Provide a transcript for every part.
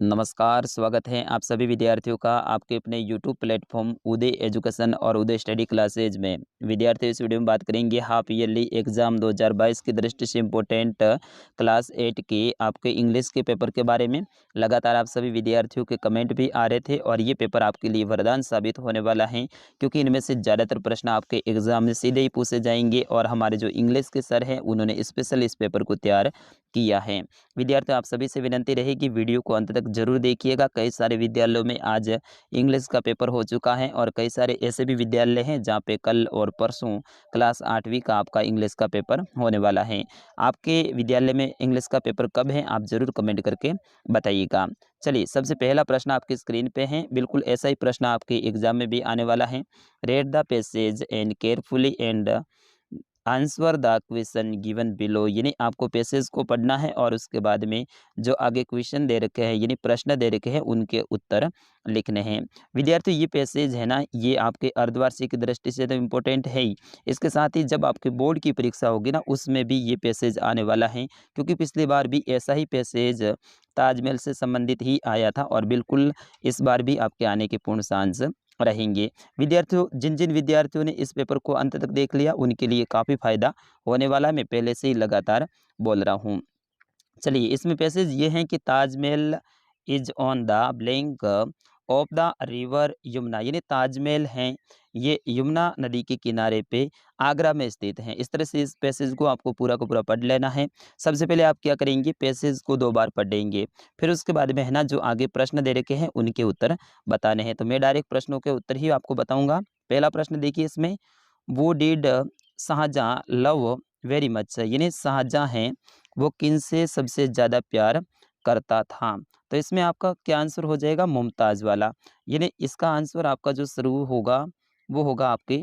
नमस्कार, स्वागत है आप सभी विद्यार्थियों का आपके अपने यूट्यूब प्लेटफॉर्म उदय एजुकेशन और उदय स्टडी क्लासेज में। विद्यार्थी इस वीडियो में बात करेंगे हाफ ईयरली एग्जाम 2022 की दृष्टि से इम्पोर्टेंट क्लास 8 के आपके इंग्लिश के पेपर के बारे में। लगातार आप सभी विद्यार्थियों के कमेंट भी आ रहे थे और ये पेपर आपके लिए वरदान साबित होने वाला है, क्योंकि इनमें से ज़्यादातर प्रश्न आपके एग्जाम में सीधे ही पूछे जाएंगे और हमारे जो इंग्लिश के सर हैं उन्होंने स्पेशल इस पेपर को तैयार किया है। विद्यार्थियों आप सभी से विनती रहेगी वीडियो को अंत तक जरूर देखिएगा। कई सारे विद्यालयों में आज इंग्लिश का पेपर हो चुका है और कई सारे ऐसे भी विद्यालय हैं जहां पे कल और परसों क्लास 8वीं का आपका इंग्लिश का पेपर होने वाला है। आपके विद्यालय में इंग्लिश का पेपर कब है आप जरूर कमेंट करके बताइएगा। चलिए, सबसे पहला प्रश्न आपकी स्क्रीन पे है, बिल्कुल ऐसा ही प्रश्न आपके एग्जाम में भी आने वाला है। Read the passage and carefully and answer the question given below. यानी आपको पैसेज को पढ़ना है और उसके बाद में जो आगे क्वेश्चन दे रखे हैं यानी प्रश्न दे रखे हैं उनके उत्तर लिखने हैं। विद्यार्थी ये पैसेज है ना, ये आपके अर्धवार्षिक की दृष्टि से तो इम्पोर्टेंट है ही, इसके साथ ही जब आपके बोर्ड की परीक्षा होगी ना उसमें भी ये पैसेज आने वाला है, क्योंकि पिछली बार भी ऐसा ही पैसेज ताजमहल से संबंधित ही आया था और बिल्कुल इस बार भी आपके आने के पूर्ण चांस रहेंगे। विद्यार्थियों, जिन जिन विद्यार्थियों ने इस पेपर को अंत तक देख लिया उनके लिए काफ़ी फायदा होने वाला है, मैं पहले से ही लगातार बोल रहा हूँ। चलिए, इसमें पैसेज ये हैं कि Taj Mahal is on the blank of the river Yamuna. यानी ताजमहल हैं ये यमुना नदी के किनारे पे आगरा में स्थित हैं। इस तरह से इस पैसेज को आपको पूरा का पूरा पढ़ लेना है। सबसे पहले आप क्या करेंगे, पैसेज को 2 बार पढ़ेंगे, फिर उसके बाद में है ना जो आगे प्रश्न दे रखे हैं उनके उत्तर बताने हैं। तो मैं डायरेक्ट प्रश्नों के उत्तर ही आपको बताऊंगा। पहला प्रश्न देखिए, इसमें वो did Shahjahan love very much. यानी शाहजहाँ हैं वो किनसे सबसे ज़्यादा प्यार करता था। तो इसमें आपका क्या आंसर हो जाएगा, मुमताज़ वाला। यानी इसका आंसर आपका जो शुरू होगा वो होगा आपके,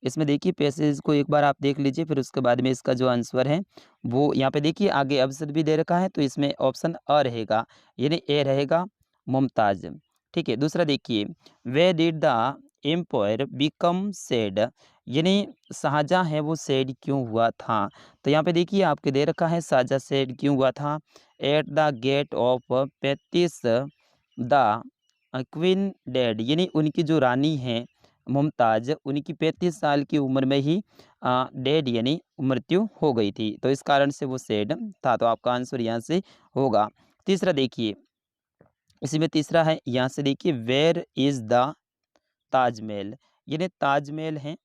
इसमें देखिए पैसेज को एक बार आप देख लीजिए, फिर उसके बाद में इसका जो आंसर है वो यहाँ पे देखिए आगे अवसर भी दे रखा है, तो इसमें ऑप्शन अ रहेगा, यानी ए रहेगा मुमताज़। ठीक है, दूसरा देखिए, why did the empire become sad. यानी शाहजहाँ है वो सेड क्यों हुआ था। तो यहाँ पे देखिए आपके दे रखा है शाहजहाँ सेड क्यों हुआ था। At the gate of 35 the queen dead. यानी उनकी जो रानी है मुमताज़, उनकी 35 साल की उम्र में ही डेड यानी मृत्यु हो गई थी, तो इस कारण से वो सैड था। तो आपका आंसर यहाँ से होगा। तीसरा देखिए, इसी में तीसरा है, यहाँ से देखिए, वेयर इज़ द ताजमहल। यानी ताजमहल है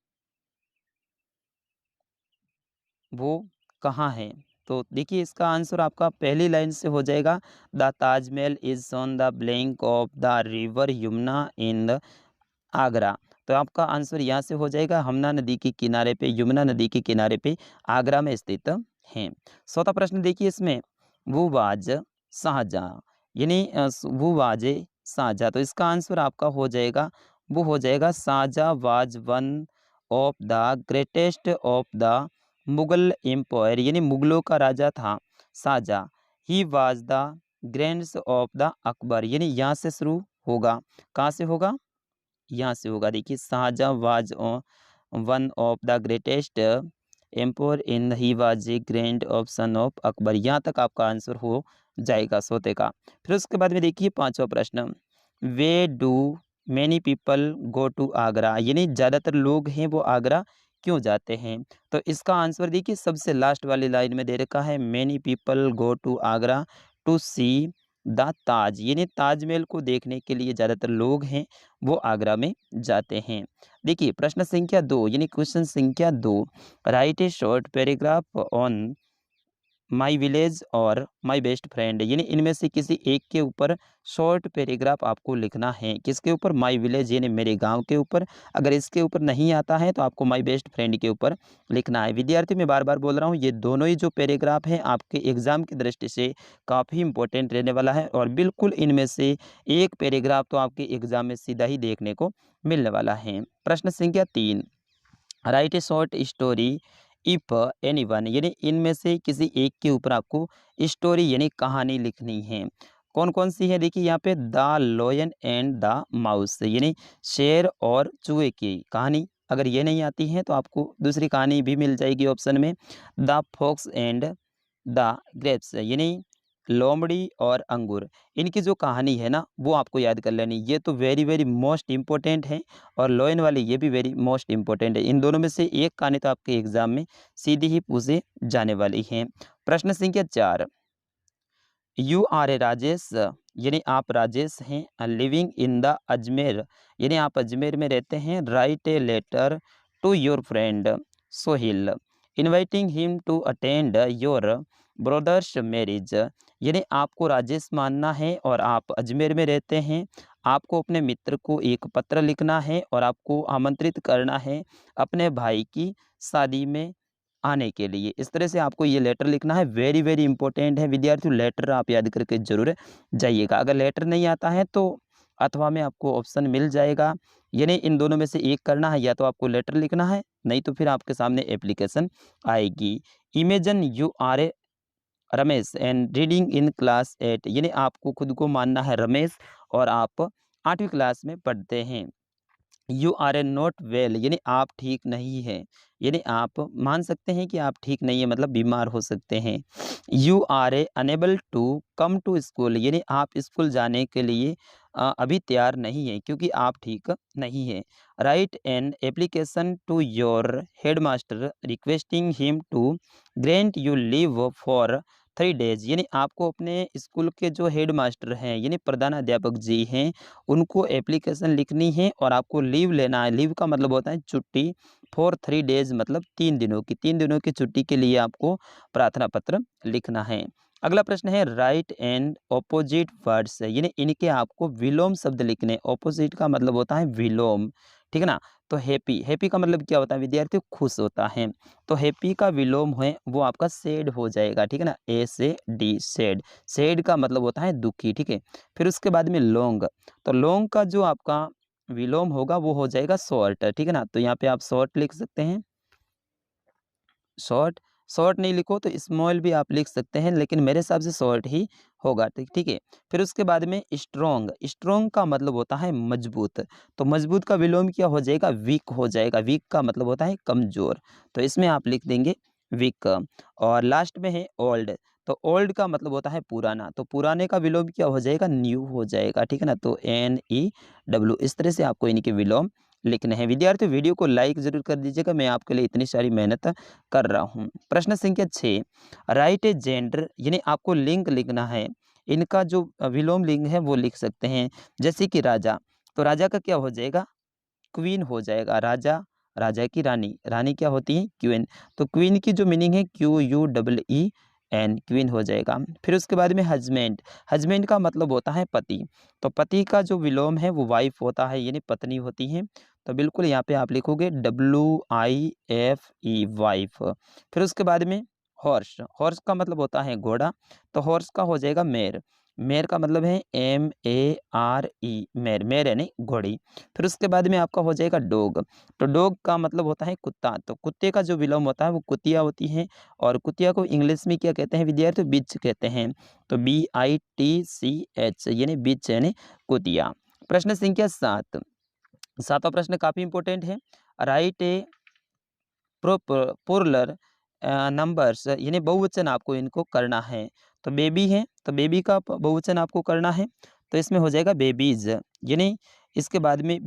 वो कहाँ है। तो देखिए इसका आंसर आपका पहली लाइन से हो जाएगा, the Taj Mahal is on the blank of the river Yamuna in the Agra. तो आपका आंसर यहाँ से हो जाएगा, यमुना नदी के किनारे पे, यमुना नदी के किनारे पे आगरा में स्थित हैं। चौथा प्रश्न देखिए, इसमें वो वाज शाहजहाँ। यानी वो वाज शाहजहाँ, तो इसका आंसर आपका हो जाएगा, वो हो जाएगा Shahjahan was one of the greatest of the Mughal empire. यानी मुगलों का राजा था Shahjahan. He was the grands of the Akbar. यानी यहाँ से शुरू होगा, कहाँ से होगा, यहाँ से होगा। देखिए, Shahjahan was one of the greatest emperor in, he was a grand of son of Akbar. यहाँ तक आपका आंसर हो जाएगा सोते का। फिर उसके बाद में देखिए पांचवा प्रश्न, why do many people go to Agra. यानी ज़्यादातर लोग हैं वो आगरा क्यों जाते हैं। तो इसका आंसर देखिए सबसे लास्ट वाली लाइन में दे रखा है, many people go to Agra to see the Taj. यानी ताजमहल को देखने के लिए ज़्यादातर लोग हैं वो आगरा में जाते हैं। देखिए प्रश्न संख्या 2 यानी क्वेश्चन संख्या 2, right A short paragraph on my village और माई बेस्ट फ्रेंड। यानी इनमें से किसी एक के ऊपर शॉर्ट पैराग्राफ आपको लिखना है। किसके ऊपर, माई विलेज यानी मेरे गांव के ऊपर। अगर इसके ऊपर नहीं आता है तो आपको माई बेस्ट फ्रेंड के ऊपर लिखना है। विद्यार्थी मैं बार बार बोल रहा हूँ, ये दोनों ही जो पैराग्राफ हैं आपके एग्जाम की दृष्टि से काफ़ी इंपॉर्टेंट रहने वाला है और बिल्कुल इनमें से एक पैराग्राफ तो आपके एग्जाम में सीधा ही देखने को मिलने वाला है। प्रश्न संख्या 3, right A short story if anyone. यानी इनमें से किसी एक के ऊपर आपको स्टोरी यानी कहानी लिखनी है। कौन कौन सी है, देखिए यहाँ पे the lion and the mouse. यानी शेर और चूहे की कहानी। अगर ये नहीं आती है तो आपको दूसरी कहानी भी मिल जाएगी ऑप्शन में, the fox and the grapes. यानी लोमड़ी और अंगूर, इनकी जो कहानी है ना वो आपको याद कर लेनी। ये तो वेरी वेरी मोस्ट इम्पोर्टेंट है, और लोयन वाली ये भी वेरी मोस्ट इम्पोर्टेंट है। इन दोनों में से एक कहानी तो आपके एग्जाम में सीधी ही पूछे जाने वाली है। प्रश्न संख्या 4, यू आर ए राजेश, यानी आप राजेश हैं, लिविंग इन द अजमेर, यानी आप अजमेर में रहते हैं। Write a letter to your friend Sohil inviting him to attend your brother's marriage, यानी आपको राजेश मानना है और आप अजमेर में रहते हैं। आपको अपने मित्र को एक पत्र लिखना है और आपको आमंत्रित करना है अपने भाई की शादी में आने के लिए। इस तरह से आपको ये लेटर लिखना है। वेरी वेरी इंपॉर्टेंट है विद्यार्थियों, लेटर आप याद करके जरूर जाइएगा। अगर लेटर नहीं आता है तो अथवा में आपको ऑप्शन मिल जाएगा, यानी इन दोनों में से एक करना है, या तो आपको लेटर लिखना है, नहीं तो फिर आपके सामने एप्लीकेशन आएगी। Imagine you are a Ramesh and reading in class 8, यानी आपको खुद को मानना है रमेश और आप 8वीं क्लास में पढ़ते हैं। You are a not well, यानी आप ठीक नहीं है, यानी आप मान सकते हैं कि आप ठीक नहीं है, मतलब बीमार हो सकते हैं। You are a unable to come to school, यानी आप स्कूल जाने के लिए अभी तैयार नहीं है क्योंकि आप ठीक नहीं है। Write an application to your headmaster requesting him to grant you leave for 3 days, यानी आपको अपने स्कूल के जो हेड मास्टर हैं यानी प्रधानाध्यापक जी हैं उनको एप्लीकेशन लिखनी है और आपको लीव लेना है। लीव का मतलब होता है छुट्टी, फॉर 3 days मतलब 3 दिनों की। 3 दिनों की छुट्टी के लिए आपको प्रार्थना पत्र लिखना है। अगला प्रश्न है राइट एंड ऑपोजिट वर्ड्स, यानी इनके आपको विलोम शब्द लिखने। ऑपोजिट का मतलब होता है विलोम, ठीक है ना। तो हैप्पी, हैप्पी का मतलब क्या होता है विद्यार्थी, खुश होता है। तो हैप्पी का विलोम है वो आपका सैड हो जाएगा, ठीक है ना, ए से डी सैड। सैड का मतलब होता है दुखी, ठीक है। फिर उसके बाद में लॉन्ग, तो लॉन्ग का जो आपका विलोम होगा वो हो जाएगा शॉर्ट, ठीक है ना। तो यहाँ पे आप शॉर्ट लिख सकते हैं, शॉर्ट। शॉर्ट नहीं लिखो तो स्मॉल भी आप लिख सकते हैं, लेकिन मेरे हिसाब से शॉर्ट ही होगा, ठीक ठीक है। फिर उसके बाद में स्ट्रॉन्ग, स्ट्रॉन्ग का मतलब होता है मजबूत। तो मजबूत का विलोम क्या हो जाएगा, वीक हो जाएगा। वीक का मतलब होता है कमजोर, तो इसमें आप लिख देंगे वीक। और लास्ट में है ओल्ड, तो ओल्ड का मतलब होता है पुराना। तो पुराने का विलोम क्या हो जाएगा, न्यू हो जाएगा, ठीक है ना। तो NEW, इस तरह से आपको इनके विलोम लिखने हैं। विद्यार्थियों वीडियो को लाइक जरूर कर दीजिएगा, मैं आपके लिए इतनी सारी मेहनत कर रहा हूँ। प्रश्न संख्या 6, राइट ए जेंडर, यानी आपको लिंग लिखना है। इनका जो विलोम लिंग है वो लिख सकते हैं, जैसे कि राजा, तो राजा का क्या हो जाएगा, क्वीन हो जाएगा। राजा, राजा की रानी, रानी क्या होती है, क्वीन। तो क्वीन की जो मीनिंग है QUEEN, क्वीन हो जाएगा। फिर उसके बाद में हस्बैंड, हस्बैंड का मतलब होता है पति। तो पति का जो विलोम है वो वाइफ होता है, यानी पत्नी होती है। तो बिल्कुल यहाँ पे आप लिखोगे WIFE, वाइफ। फिर उसके बाद में हॉर्स, हॉर्स का मतलब होता है घोड़ा। तो हॉर्स का हो जाएगा मेर, मेर का मतलब है MARE, मेर, मेर यानी घोड़ी। फिर उसके बाद में आपका हो जाएगा डॉग, तो डॉग का मतलब होता है कुत्ता। तो कुत्ते का जो विलोम होता है वो कुतिया होती है, और कुतिया को इंग्लिश में क्या कहते हैं विद्यार्थी, बिच कहते हैं। तो BITCH, यानी बिच यानी कुतिया। प्रश्न संख्या 7, सातवां प्रश्न काफी इंपॉर्टेंट है। राइट ए प्लूरल नंबर्स, यानी बहुवचन आपको इनको करना है। तो बेबी है, तो बेबी का बहुवचन आपको करना है, तो इसमें हो जाएगा बेबीज, यानी इसके बाद में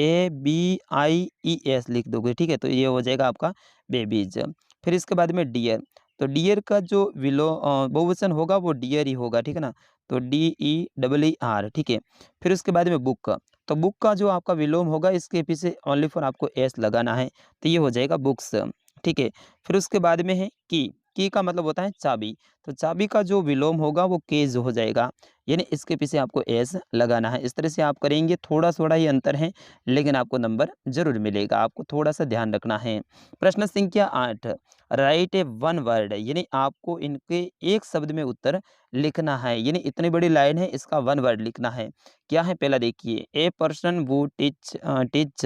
BABIES लिख दोगे, ठीक है। तो ये हो जाएगा आपका बेबीज। फिर इसके बाद में डियर, तो डियर का जो बहुवचन होगा वो डियर ही होगा, ठीक है ना। तो DER, ठीक है। फिर उसके बाद में बुक, तो बुक का जो आपका विलोम होगा इसके पीछे ओनली फॉर आपको S लगाना है, तो ये हो जाएगा बुक्स, ठीक है। फिर उसके बाद में है की का मतलब होता है चाबी। तो चाबी का जो विलोम होगा वो केज हो जाएगा, यानी इसके पीछे आपको S लगाना है। इस तरह से आप करेंगे, थोड़ा थोड़ा ही अंतर है लेकिन आपको नंबर जरूर मिलेगा, आपको थोड़ा सा ध्यान रखना है। प्रश्न संख्या 8, राइट ए वन वर्ड, यानी आपको इनके एक शब्द में उत्तर लिखना है, यानी इतनी बड़ी लाइन है इसका वन वर्ड लिखना है। क्या है, पहला देखिए, ए पर्सन वो टीच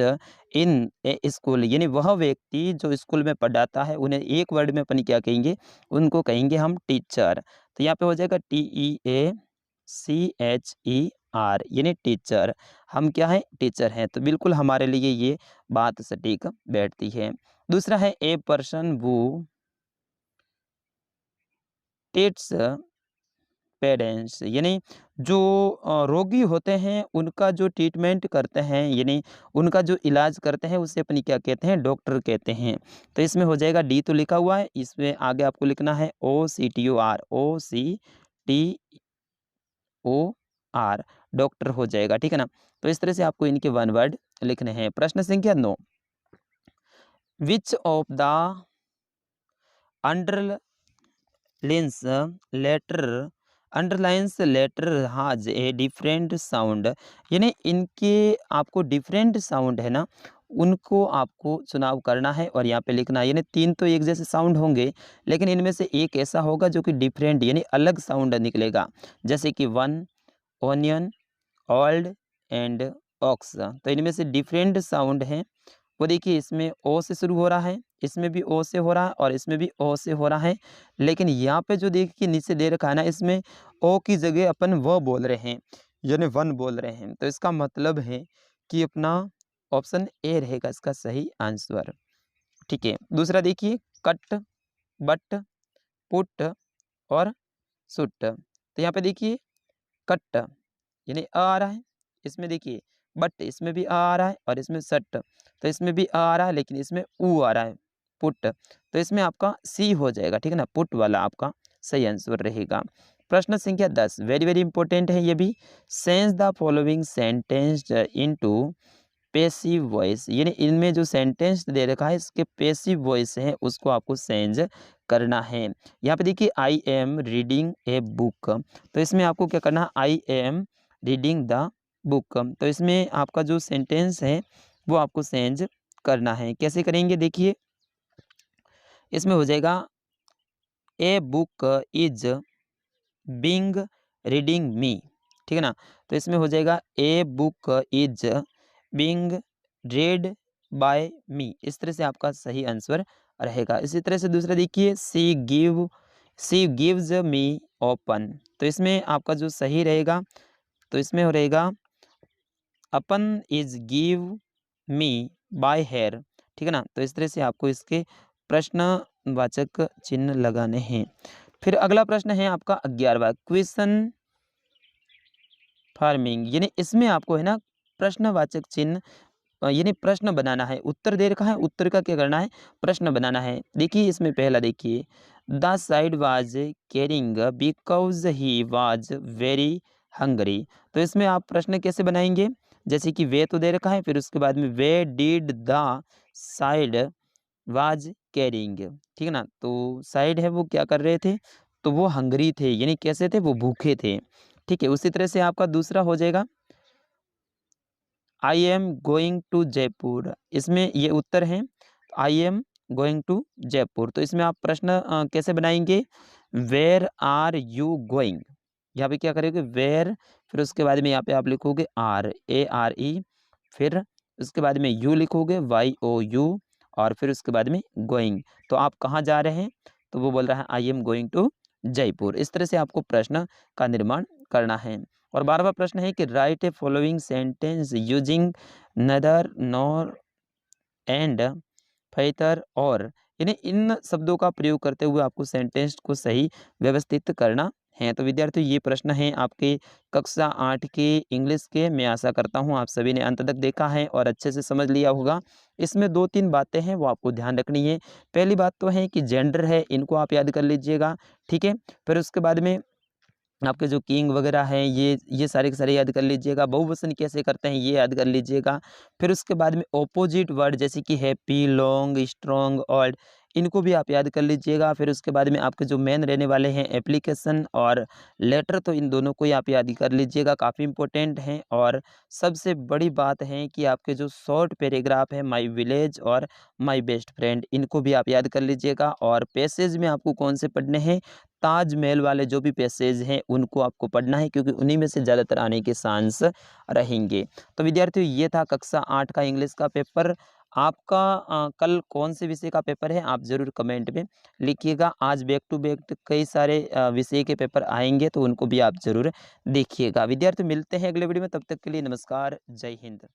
इन ए स्कूल, यानी वह व्यक्ति जो स्कूल में पढ़ाता है उन्हें एक वर्ड में अपन क्या कहेंगे, उनको कहेंगे हम टीचर। तो यहाँ पे हो जाएगा TEACHER, यानी टीचर। हम क्या है, टीचर हैं, तो बिल्कुल हमारे लिए ये बात सटीक बैठती है। दूसरा है ए पर्सन वो टीच पेरेंट्स, यानी जो रोगी होते हैं उनका जो ट्रीटमेंट करते हैं, यानी उनका जो इलाज करते हैं उसे अपनी क्या कहते हैं, डॉक्टर कहते हैं। तो इसमें हो जाएगा डी तो लिखा हुआ है, इसमें आगे आपको लिखना है OCTOR, OCTOR, डॉक्टर हो जाएगा, ठीक है ना। तो इस तरह से आपको इनके वन वर्ड लिखने हैं। प्रश्न संख्या 9, which of the underlines letter underlines letter has a different sound, यानी इनके आपको डिफरेंट साउंड है ना, उनको आपको चुनाव करना है और यहाँ पे लिखना है। यानी तीन तो एक जैसे साउंड होंगे, लेकिन इनमें से एक ऐसा होगा जो कि डिफरेंट यानी अलग साउंड निकलेगा, जैसे कि one, onion, old and ox. तो इनमें से डिफरेंट साउंड हैं वो देखिए, इसमें ओ से शुरू हो रहा है, इसमें भी ओ से हो रहा है और इसमें भी ओ से हो रहा है। लेकिन यहाँ पे जो देखिए नीचे दे रखा है ना, इसमें ओ की जगह अपन वो बोल रहे हैं, यानी वन बोल रहे हैं। तो इसका मतलब है कि अपना ऑप्शन ए रहेगा इसका सही आंसर, ठीक है। दूसरा देखिए, कट, बट, पुट और सुट। तो यहाँ पे देखिए कट यानी आ रहा है, इसमें देखिए बट, इसमें भी आ रहा है और इसमें सट, तो इसमें भी आ रहा है लेकिन इसमें ऊ आ रहा है, पुट। तो इसमें आपका सी हो जाएगा, ठीक है ना, पुट वाला आपका सही आंसर रहेगा। प्रश्न संख्या 10, वेरी वेरी इंपॉर्टेंट है ये भी। Sense the following sentence into passive voice, यानी इनमें जो सेंटेंस दे रखा है इसके पैसिव वॉइस है उसको आपको चेंज करना है। यहाँ पे देखिए I am reading a book, तो इसमें आपको क्या करना है, I am reading the book. तो इसमें आपका जो सेंटेंस है वो आपको चेंज करना है। कैसे करेंगे देखिए, इसमें हो जाएगा a book is being reading me, ठीक है ना। तो इसमें हो जाएगा a book is being read by me, इस तरह से आपका सही आंसर रहेगा। इसी तरह से दूसरा देखिए, सी गिव्स मी ओपन, तो इसमें आपका जो सही रहेगा, तो इसमें हो रहेगा अपन is give me by here, ठीक है ना। तो इस तरह से आपको इसके प्रश्नवाचक चिन्ह लगाने हैं। फिर अगला प्रश्न है आपका 11वां, क्वेश्चन फार्मिंग, यानी इसमें आपको है ना प्रश्नवाचक चिन्ह यानी प्रश्न बनाना है। उत्तर दे रखा है, उत्तर का क्या करना है, प्रश्न बनाना है। देखिए इसमें पहला देखिए, the side was carrying because he was very Hungary. तो इसमें आप प्रश्न कैसे बनाएंगे, जैसे कि वे तो दे रखा है, फिर उसके बाद में why did the side was carrying, ठीक है ना। तो साइड है वो क्या कर रहे थे, तो वो हंगरी थे, यानी कैसे थे, वो भूखे थे, ठीक है। उसी तरह से आपका दूसरा हो जाएगा, I am going to Jaipur, इसमें ये उत्तर है, I am going to Jaipur. तो इसमें आप प्रश्न कैसे बनाएंगे, वेयर आर यू गोइंग, यहाँ पे क्या करेंगे वेयर, फिर उसके बाद में यहाँ पे आप लिखोगे ARE, फिर उसके बाद में यू लिखोगे YOU, और फिर उसके बाद में गोइंग। तो आप कहाँ जा रहे हैं, तो वो बोल रहा है I am going to Jaipur. इस तरह से आपको प्रश्न का निर्माण करना है। और 12वां प्रश्न है कि राइट ए फॉलोइंग सेंटेंस यूजिंग नदर, नॉर एंड फैतर और, यानी इन शब्दों का प्रयोग करते हुए आपको सेंटेंस को सही व्यवस्थित करना है। तो विद्यार्थियों ये प्रश्न है आपके कक्षा 8 के इंग्लिश के। मैं आशा करता हूँ आप सभी ने अंत तक देखा है और अच्छे से समझ लिया होगा। इसमें 2-3 बातें हैं वो आपको ध्यान रखनी है। पहली बात तो है कि जेंडर है, इनको आप याद कर लीजिएगा, ठीक है। फिर उसके बाद में आपके जो किंग वगैरह हैं ये सारे के सारे याद कर लीजिएगा। बहुवचन कैसे करते हैं ये याद कर लीजिएगा। फिर उसके बाद में ऑपोजिट वर्ड जैसे कि हैप्पी, लॉन्ग, स्ट्रॉन्ग, ओल्ड, इनको भी आप याद कर लीजिएगा। फिर उसके बाद में आपके जो मेन रहने वाले हैं एप्लीकेशन और लेटर, तो इन दोनों को ही आप याद कर लीजिएगा, काफ़ी इंपॉर्टेंट हैं। और सबसे बड़ी बात है कि आपके जो शॉर्ट पैराग्राफ है माय विलेज और माय बेस्ट फ्रेंड, इनको भी आप याद कर लीजिएगा। और पैसेज में आपको कौन से पढ़ने हैं, ताजमहल वाले जो भी पैसेज हैं उनको आपको पढ़ना है, क्योंकि उन्हीं में से ज़्यादातर आने के चांस रहेंगे। तो विद्यार्थियों ये था कक्षा 8 का इंग्लिश का पेपर। आपका कल कौन से विषय का पेपर है आप ज़रूर कमेंट में लिखिएगा। आज बैक टू बैक कई सारे विषय के पेपर आएंगे, तो उनको भी आप ज़रूर देखिएगा। विद्यार्थी मिलते हैं अगले वीडियो में, तब तक के लिए नमस्कार, जय हिंद।